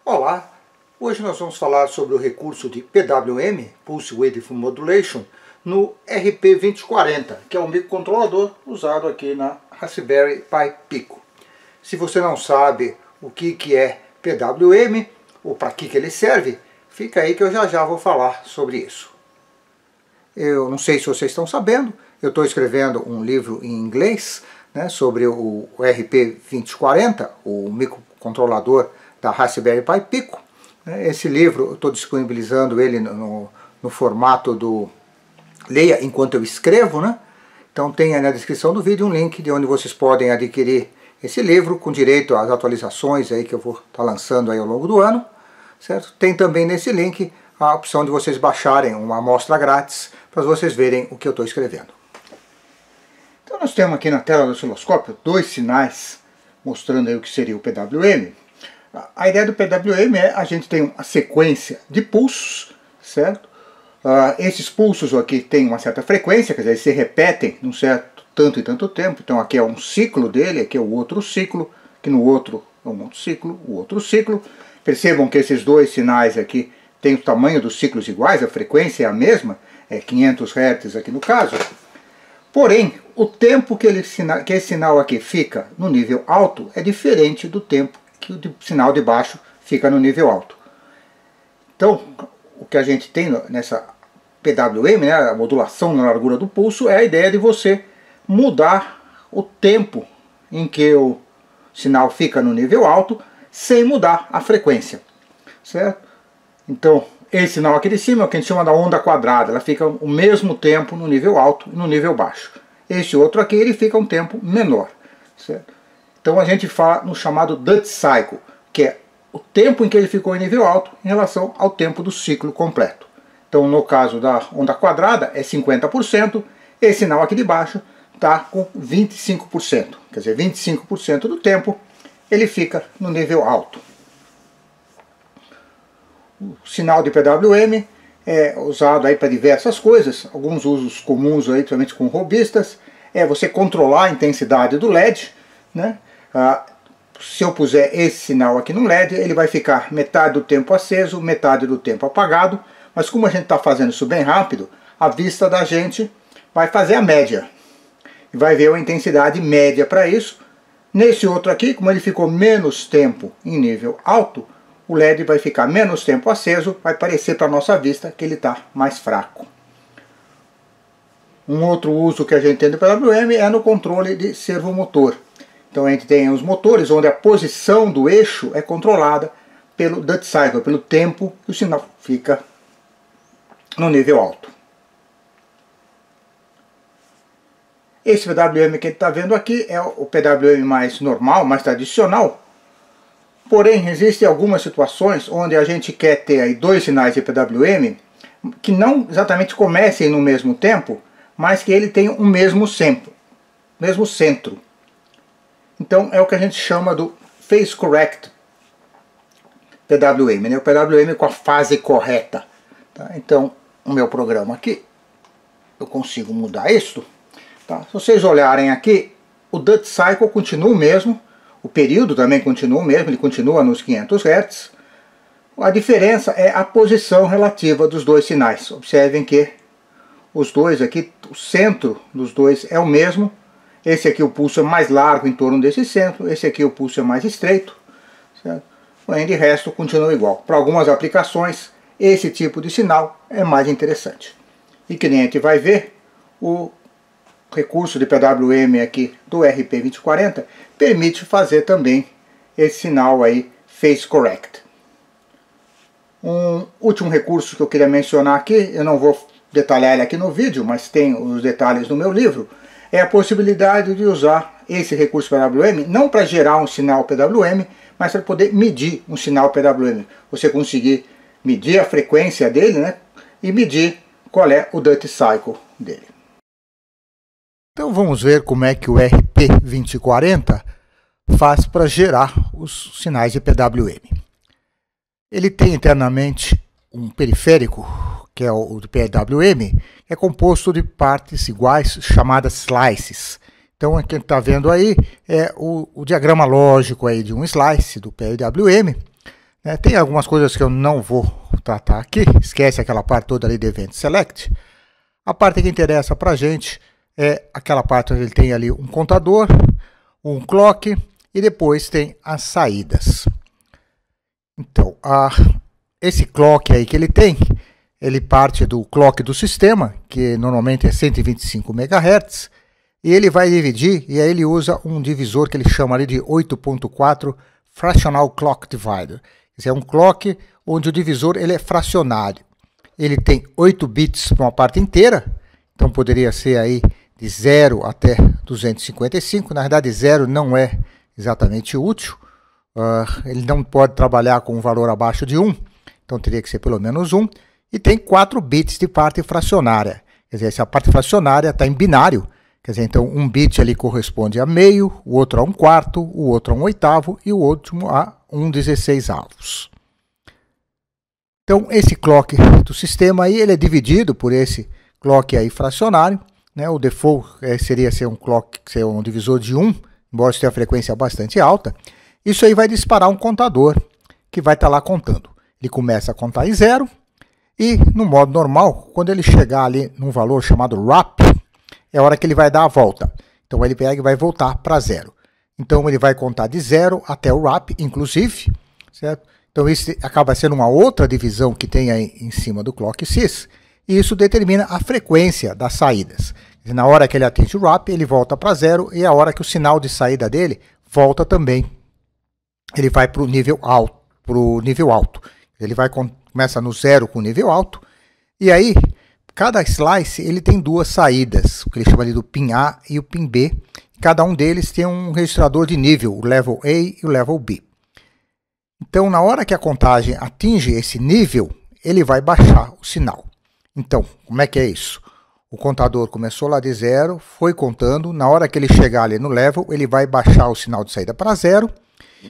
Olá, hoje nós vamos falar sobre o recurso de PWM, Pulse Width Modulation, no RP2040, que é um microcontrolador usado aqui na Raspberry Pi Pico. Se você não sabe o que é PWM, ou para que ele serve, fica aí que eu já vou falar sobre isso. Eu não sei se vocês estão sabendo, eu estou escrevendo um livro em inglês, né, sobre o RP2040, o microcontrolador da Raspberry Pi Pico. Esse livro eu estou disponibilizando ele no formato do Leia Enquanto Eu Escrevo, né? Então tem aí na descrição do vídeo um link de onde vocês podem adquirir esse livro com direito às atualizações aí que eu vou estar lançando aí ao longo do ano, certo? Tem também nesse link a opção de vocês baixarem uma amostra grátis para vocês verem o que eu estou escrevendo. Então nós temos aqui na tela do osciloscópio dois sinais mostrando aí o que seria o PWM. A ideia do PWM é a gente tem uma sequência de pulsos, certo? Esses pulsos aqui têm uma certa frequência, quer dizer, eles se repetem num certo tanto e tanto tempo. Então aqui é um ciclo dele, aqui é o outro ciclo, aqui no outro é um outro ciclo, o outro ciclo. Percebam que esses dois sinais aqui têm o tamanho dos ciclos iguais, a frequência é a mesma, é 500 Hz aqui no caso. Porém, o tempo que esse sinal aqui fica no nível alto é diferente do tempo que o sinal de baixo fica no nível alto. Então, o que a gente tem nessa PWM, né, a modulação na largura do pulso, é a ideia de você mudar o tempo em que o sinal fica no nível alto, sem mudar a frequência, certo? Então, esse sinal aqui de cima é o que a gente chama da onda quadrada, ela fica o mesmo tempo no nível alto e no nível baixo. Esse outro aqui, ele fica um tempo menor, certo? Então a gente fala no chamado Duty Cycle, que é o tempo em que ele ficou em nível alto em relação ao tempo do ciclo completo. Então no caso da onda quadrada é 50%, esse sinal aqui de baixo está com 25%. Quer dizer, 25% do tempo ele fica no nível alto. O sinal de PWM é usado aí para diversas coisas, alguns usos comuns aí, principalmente com robistas, é você controlar a intensidade do LED, né? Se eu puser esse sinal aqui no LED, ele vai ficar metade do tempo aceso, metade do tempo apagado, mas como a gente está fazendo isso bem rápido, a vista da gente vai fazer a média, e vai ver a intensidade média para isso. Nesse outro aqui, como ele ficou menos tempo em nível alto, o LED vai ficar menos tempo aceso, vai parecer para a nossa vista que ele está mais fraco. Um outro uso que a gente tem do PWM é no controle de servomotor. Então a gente tem os motores onde a posição do eixo é controlada pelo Duty Cycle, pelo tempo que o sinal fica no nível alto. Esse PWM que a gente está vendo aqui é o PWM mais normal, mais tradicional. Porém, existem algumas situações onde a gente quer ter aí dois sinais de PWM que não exatamente comecem no mesmo tempo, mas que ele tenha o mesmo centro. Então é o que a gente chama do Phase Correct PWM, né? O PWM com a fase correta. Tá? Então o meu programa aqui, eu consigo mudar isso. Tá? Se vocês olharem aqui, o Duty Cycle continua o mesmo, o período também continua o mesmo, ele continua nos 500 Hz. A diferença é a posição relativa dos dois sinais. Observem que os dois aqui, o centro dos dois é o mesmo. Esse aqui o pulso é mais largo em torno desse centro, esse aqui o pulso é mais estreito, certo? Porém, de resto continua igual. Para algumas aplicações, esse tipo de sinal é mais interessante. E que nem a gente vai ver, o recurso de PWM aqui do RP2040 permite fazer também esse sinal aí Phase Correct. Um último recurso que eu queria mencionar aqui, eu não vou detalhar ele aqui no vídeo, mas tem os detalhes no meu livro, é a possibilidade de usar esse recurso PWM não para gerar um sinal PWM, mas para poder medir um sinal PWM. Você conseguir medir a frequência dele, né, e medir qual é o Duty Cycle dele. Então vamos ver como é que o RP2040 faz para gerar os sinais de PWM. Ele tem internamente um periférico, que é o do PWM, é composto de partes iguais chamadas slices. Então, quem está vendo aí é o diagrama lógico aí de um slice do PWM. Tem algumas coisas que eu não vou tratar aqui, esquece aquela parte toda ali de Event Select. A parte que interessa para a gente é aquela parte onde ele tem ali um contador, um clock e depois tem as saídas. Então, esse clock aí que ele parte do clock do sistema, que normalmente é 125 MHz, e ele vai dividir, e aí ele usa um divisor que ele chama ali de 8.4 Fractional Clock Divider. Esse é um clock onde o divisor ele é fracionário. Ele tem 8 bits para uma parte inteira, então poderia ser aí de 0 até 255. Na verdade, 0 não é exatamente útil. Ele não pode trabalhar com um valor abaixo de 1, então teria que ser pelo menos 1. E tem 4 bits de parte fracionária. Quer dizer, se a parte fracionária está em binário, quer dizer, então um bit ali corresponde a meio, o outro a 1/4, o outro a 1/8 e o último a 1/16. Então, esse clock do sistema aí, ele é dividido por esse clock aí fracionário, né? O default seria ser um clock, ser um divisor de 1, embora isso tenha frequência bastante alta. Isso aí vai disparar um contador que vai estar lá contando. Ele começa a contar em 0 e, no modo normal, quando ele chegar ali num valor chamado wrap, é a hora que ele vai dar a volta. Então, ele pega e vai voltar para 0. Então, ele vai contar de 0 até o wrap, inclusive, certo? Então, isso acaba sendo uma outra divisão que tem aí em cima do clock sys, e isso determina a frequência das saídas. Na hora que ele atinge o wrap, ele volta para 0, e a hora que o sinal de saída dele volta também. Ele vai para o nível alto. Ele começa no 0 com nível alto, e aí, cada slice ele tem 2 saídas, o que ele chama ali do pin A e o pin B. Cada um deles tem um registrador de nível, o level A e o level B. Então, na hora que a contagem atinge esse nível, ele vai baixar o sinal. Então, como é que é isso? O contador começou lá de 0, foi contando, na hora que ele chegar ali no level, ele vai baixar o sinal de saída para 0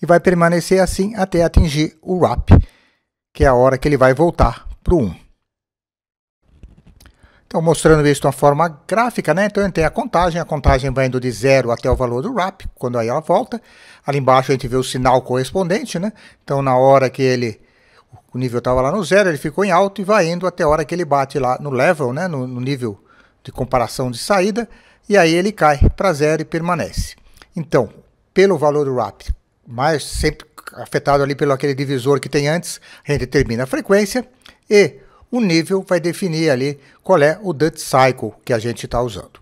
e vai permanecer assim até atingir o wrap, que é a hora que ele vai voltar para o 1. Então, mostrando isso de uma forma gráfica, né? Então, tem a contagem vai indo de 0 até o valor do wrap, quando aí ela volta. Ali embaixo a gente vê o sinal correspondente, né? Então, na hora que o nível estava lá no 0, ele ficou em alto e vai indo até a hora que ele bate lá no level, né? No nível de comparação de saída, e aí ele cai para 0 e permanece. Então, pelo valor do wrap, mas sempre afetado ali pelo aquele divisor que tem antes, a gente determina a frequência e o nível vai definir ali qual é o duty cycle que a gente está usando.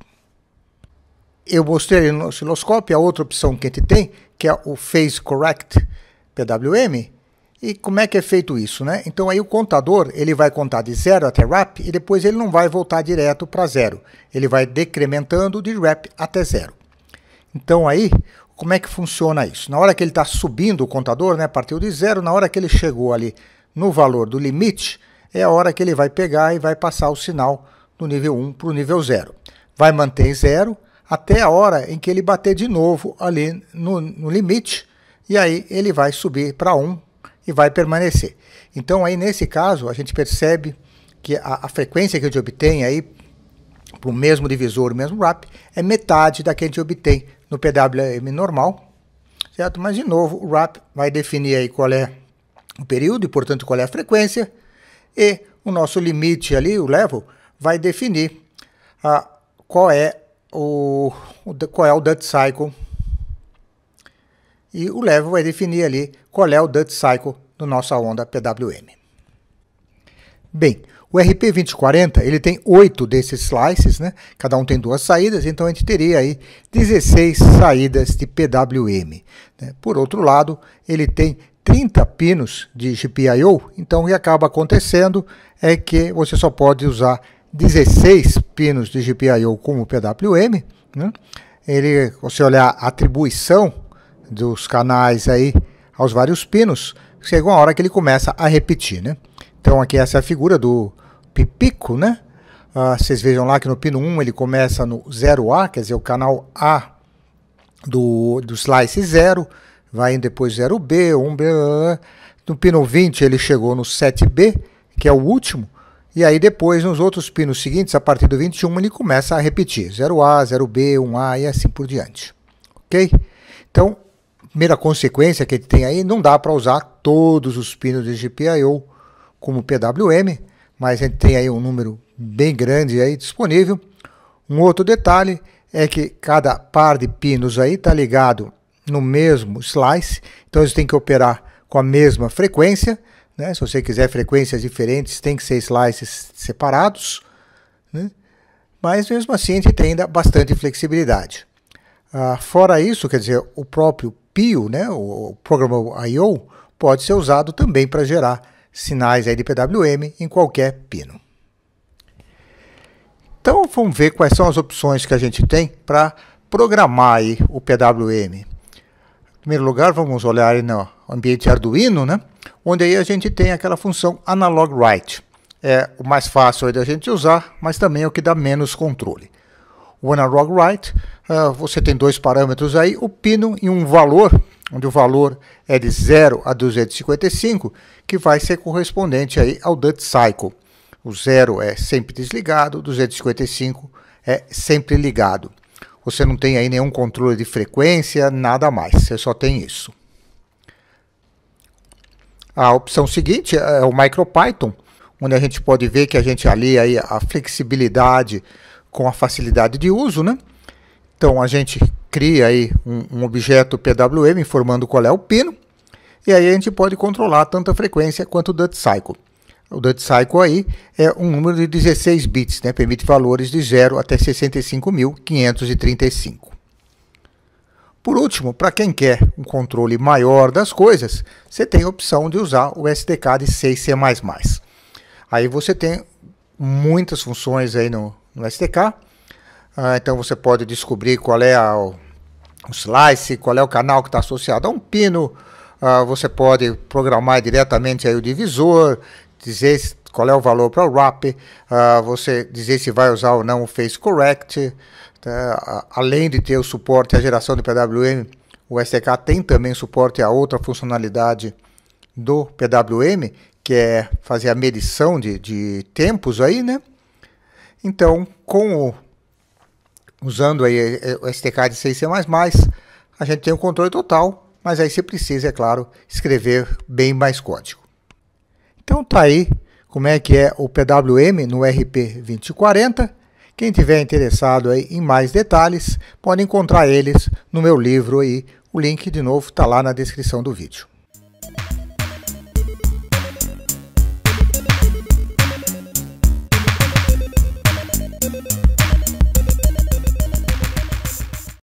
Eu mostrei ali no osciloscópio a outra opção que a gente tem, que é o Phase Correct PWM. E como é que é feito isso, né? Então aí o contador ele vai contar de 0 até wrap e depois ele não vai voltar direto para 0. Ele vai decrementando de wrap até 0. Então aí, como é que funciona isso? Na hora que ele está subindo o contador, né, partiu de 0, na hora que ele chegou ali no valor do limite, é a hora que ele vai pegar e vai passar o sinal do nível 1 para o nível 0. Vai manter em 0 até a hora em que ele bater de novo ali no limite, e aí ele vai subir para 1 e vai permanecer. Então aí nesse caso a gente percebe que a frequência que a gente obtém aí para o mesmo divisor, o mesmo wrap, é metade da que a gente obtém no PWM normal, certo? Mas de novo o wrap vai definir aí qual é o período e portanto qual é a frequência, e o nosso limite ali, o level, vai definir qual é o duty cycle, e o level vai definir ali qual é o duty cycle da nossa onda PWM. Bem, o RP2040 ele tem 8 desses slices, né? Cada um tem 2 saídas, então a gente teria aí 16 saídas de PWM. Né? Por outro lado, ele tem 30 pinos de GPIO, então o que acaba acontecendo é que você só pode usar 16 pinos de GPIO como PWM. Né? Você olhar a atribuição dos canais aí aos vários pinos, chega uma hora que ele começa a repetir, né? Então aqui essa é a figura do pico, né? Vocês vejam lá que no pino 1 ele começa no 0A, quer dizer, o canal A do slice 0, vai indo depois 0B, 1B, no pino 20 ele chegou no 7B, que é o último, e aí depois, nos outros pinos seguintes, a partir do 21, ele começa a repetir 0A, 0B, 1A e assim por diante. Ok? Então, primeira consequência que ele tem aí, não dá para usar todos os pinos de GPIO como PWM, mas a gente tem aí um número bem grande aí disponível. Um outro detalhe é que cada par de pinos aí está ligado no mesmo slice, então eles têm que operar com a mesma frequência, né? Se você quiser frequências diferentes, tem que ser slices separados, né? Mas mesmo assim a gente tem ainda bastante flexibilidade. Fora isso, quer dizer, o próprio PIO, né, o Programmable I/O, pode ser usado também para gerar sinais aí de PWM em qualquer pino. Então vamos ver quais são as opções que a gente tem para programar aí o PWM. Em primeiro lugar, vamos olhar aí no ambiente Arduino, né, onde aí a gente tem aquela função Analog Write. É o mais fácil aí da gente usar, mas também é o que dá menos controle. O Analog Write, você tem dois parâmetros aí, o pino e um valor, onde o valor é de 0 a 255, que vai ser correspondente aí ao Duty Cycle. O 0 é sempre desligado, 255 é sempre ligado. Você não tem aí nenhum controle de frequência, nada mais, você só tem isso. A opção seguinte é o MicroPython, onde a gente pode ver que a gente alia aí a flexibilidade com a facilidade de uso, né? Então a gente cria aí um objeto PWM informando qual é o pino, e aí a gente pode controlar tanto a frequência quanto o Duty Cycle. O Duty Cycle aí é um número de 16 bits, né? Permite valores de 0 até 65.535. Por último, para quem quer um controle maior das coisas, você tem a opção de usar o SDK de 6C++. Aí você tem muitas funções aí no SDK. Então você pode descobrir qual é o slice, qual é o canal que está associado a um pino. Você pode programar diretamente aí o divisor, dizer qual é o valor para o wrap, você dizer se vai usar ou não o phase correct. Além de ter o suporte à geração de PWM, o SDK tem também suporte a outra funcionalidade do PWM, que é fazer a medição de tempos aí, né? Então, usando aí o SDK de 6C++, a gente tem o controle total, mas aí você precisa, é claro, escrever bem mais código. Então tá aí como é que é o PWM no RP2040. Quem tiver interessado aí em mais detalhes, pode encontrar eles no meu livro aí. O link, de novo, está lá na descrição do vídeo.